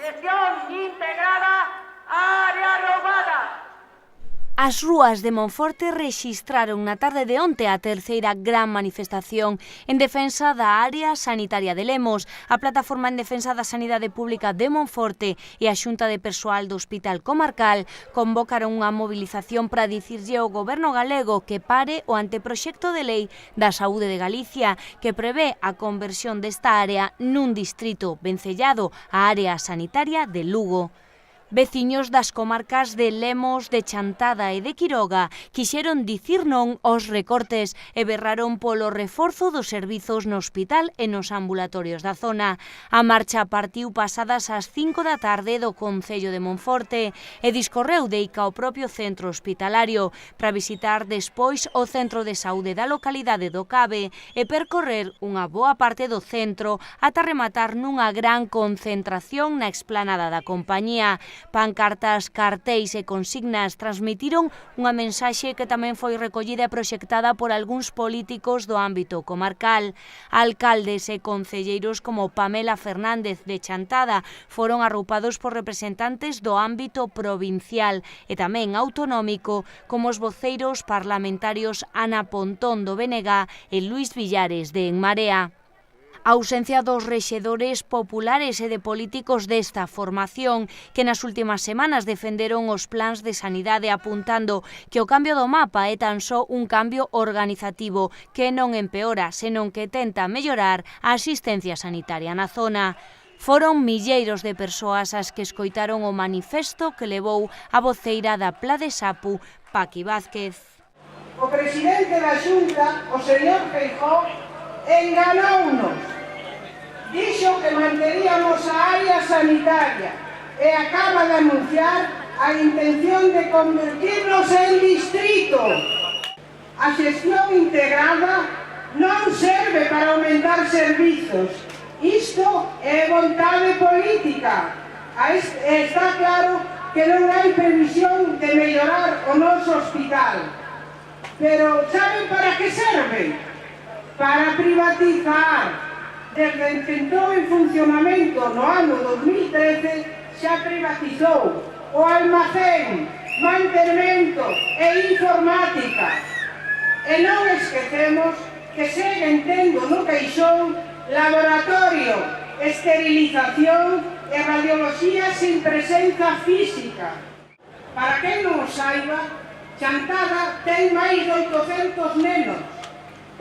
Xestión integrada área roubada. As rúas de Monforte rexistraron na tarde de onte a terceira gran manifestación en defensa da área sanitaria de Lemos. A Plataforma en Defensa da Sanidade Pública de Monforte e a Xunta de Persoal do Hospital Comarcal convocaron unha movilización para dicirlle ao Goberno galego que pare o anteproxecto de lei da Saúde de Galicia que prevé a conversión desta área nun distrito vencellado á área sanitaria de Lugo. Veciños das comarcas de Lemos, de Chantada e de Quiroga quixeron dicir non aos recortes e berraron polo reforzo dos servizos no hospital e nos ambulatorios da zona. A marcha partiu pasadas as 5 da tarde do Concello de Monforte e discorreu deica ao propio centro hospitalario para visitar despois o centro de saúde da localidade do Cabe e percorrer unha boa parte do centro ata rematar nunha gran concentración na explanada da compañía. Pancartas, cartéis e consignas transmitiron unha mensaxe que tamén foi recollida e proxectada por algúns políticos do ámbito comarcal. Alcaldes e concelleiros como Pamela Fernández de Chantada foron arroupados por representantes do ámbito provincial e tamén autonómico como os voceiros parlamentarios Ana Pontón do BNG e Luís Villares de En Marea. A ausencia dos rexedores populares e de políticos desta formación que nas últimas semanas defenderon os plans de sanidade apuntando que o cambio do mapa é tan só un cambio organizativo que non empeora, senón que tenta mellorar a asistencia sanitaria na zona. Foron milleiros de persoas as que escoitaron o manifesto que levou a voceira da Pla de Sapu, Paqui Vázquez. O presidente da Xunta, o señor Feijóo, enganounos. Dixo que manteríamos a área sanitaria e acaba de anunciar a intención de convertirnos en distrito. A xestión integrada non serve para aumentar servizos. Isto é vontade política. Está claro que non hai previsión de mellorar o noso hospital. Pero saben para que serve? Para privatizar. Desde que entrou en funcionamento no ano 2013, xa privatizou o almacén, mantemento e informática. E non esquecemos que seguen tendo no Queixón laboratorio, esterilización e radioloxía sin presenza física. Para quen non o saiba, Chantada ten máis de 800 nenos.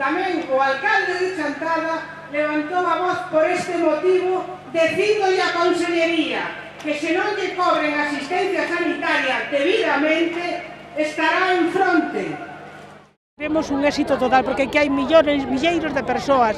Tamén o alcalde de Chantada levantou a voz por este motivo, dicíndolle a Consellería que se non lle cobren asistencia sanitaria debidamente, estará en fronte. Temos un éxito total porque aquí hai milleiros de persoas,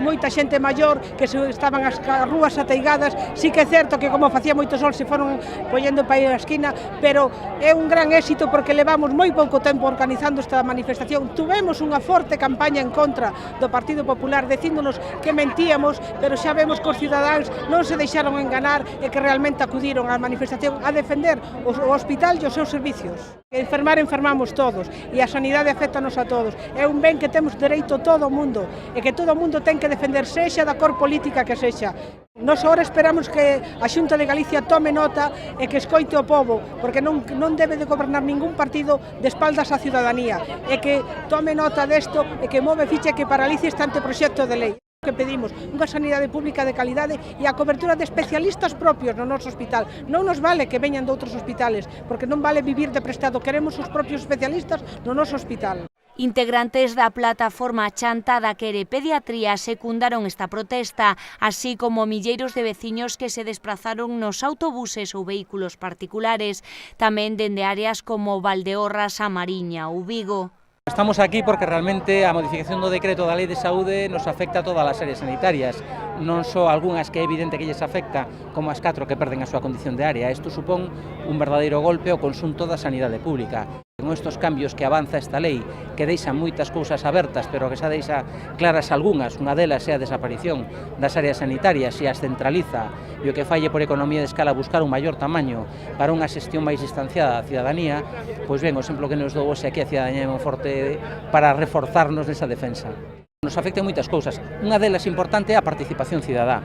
moita xente maior que estaban as rúas ateigadas. Sí que é certo que como facía moito sol se foron collendo para ir á esquina, pero é un gran éxito porque levamos moi pouco tempo organizando esta manifestación. Tuvemos unha forte campaña en contra do Partido Popular dicíndonos que mentíamos, pero xa vemos que os cidadáns non se deixaron enganar e que realmente acudiron á manifestación a defender o hospital e os seus servicios. Enfermamos todos e a sanidade afecta a todos. É un ben que temos dereito todo o mundo e que todo o mundo ten que defender, sexa da cor política que sexa. Nos agora esperamos que a Xunta de Galicia tome nota e que escoite o pobo, porque non debe de gobernar ningún partido de espaldas á ciudadanía, e que tome nota desto e que move ficha que paralice este anteproxecto de lei. Que pedimos unha sanidade pública de calidade e a cobertura de especialistas propios no noso hospital. Non nos vale que veñan de outros hospitales, porque non vale vivir de prestado, queremos os propios especialistas no noso hospital. Integrantes da plataforma Chantada Quere Pediatría secundaron esta protesta, así como milleiros de veciños que se desprazaron nos autobuses ou vehículos particulares, tamén dende áreas como Valdeorras, A Mariña ou Vigo. Estamos aquí porque realmente a modificación do decreto da Lei de Saúde nos afecta a todas as áreas sanitarias, non só algunhas que é evidente que lles afecta, como as 4 que perden a súa condición de área. Isto supón un verdadeiro golpe ao conxunto da sanidade pública. Con estes cambios que avanza esta lei, que deixan moitas cousas abertas, pero que xa deixa claras algunhas, unha delas é a desaparición das áreas sanitarias e as centraliza, e o que falle por economía de escala buscar un maior tamaño para unha xestión máis distanciada da cidadanía, pois ben, o exemplo que nos dou hoxe aquí a cidadanía de Monforte para reforzarnos nesa defensa. Nos afectan moitas cousas, unha delas importante é a participación cidadá.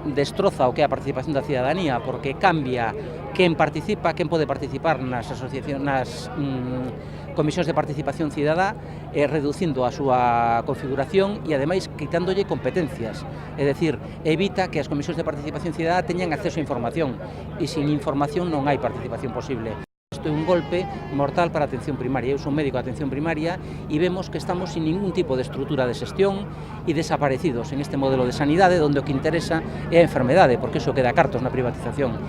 destroza o que é a participación da cidadanía, porque cambia quen participa, quen pode participar nas comisións de participación cidadá, reducindo a súa configuración e, ademais, quitándolle competencias. É dicir, evita que as comisións de participación cidadá teñan acceso a información, e sin información non hai participación posible. Isto é un golpe mortal para a atención primaria. Eu son médico de atención primaria e vemos que estamos sin ningún tipo de estrutura de xestión e desaparecidos en este modelo de sanidade onde o que interesa é a enfermedade, porque iso queda cartos na privatización.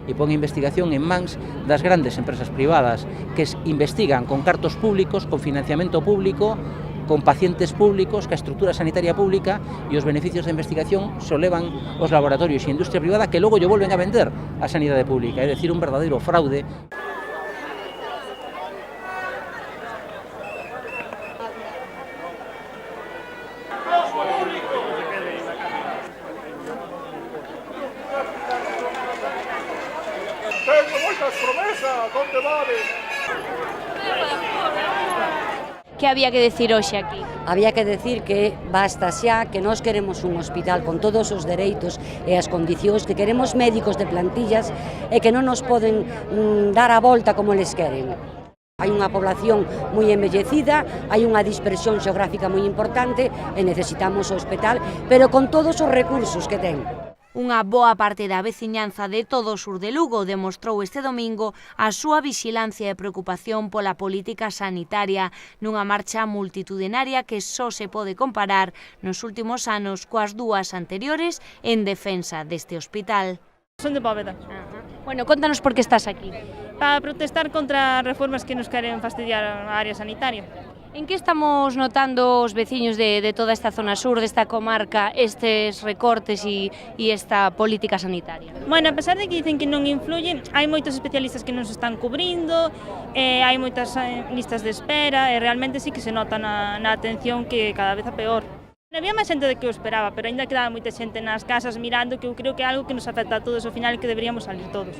E pon a investigación en mans das grandes empresas privadas que investigan con cartos públicos, con financiamento público, con pacientes públicos, que a estrutura sanitaria pública e os beneficios da investigación se levan os laboratorios e a industria privada que logo lle volven a vender a sanidade pública, é dicir, un verdadeiro fraude. Tengo moitas promesas, onde vale? Que había que decir hoxe aquí? Había que decir que basta xa, que nós queremos un hospital con todos os dereitos e as condicións, que queremos médicos de plantillas e que non nos poden dar a volta como eles queren. Hai unha población moi envellecida, hai unha dispersión xeográfica moi importante e necesitamos o hospital, pero con todos os recursos que ten. Unha boa parte da veciñanza de todo o sur de Lugo demostrou este domingo a súa vixilancia e preocupación pola política sanitaria nunha marcha multitudenaria que só se pode comparar nos últimos anos coas dúas anteriores en defensa deste hospital. Son de Bóveda. Bueno, contanos por que estás aquí. Para protestar contra as reformas que nos queren fastidiar a área sanitaria. En que estamos notando os veciños de toda esta zona sur, desta comarca, estes recortes e esta política sanitaria? Bueno, a pesar de que dicen que non influye, hai moitos especialistas que nos están cubrindo, hai moitas listas de espera e realmente sí que se nota na atención que cada vez a peor. Había máis xente de que eu esperaba, pero ainda quedaba moita xente nas casas mirando, que eu creo que é algo que nos afecta a todos ao final e que deberíamos salir todos.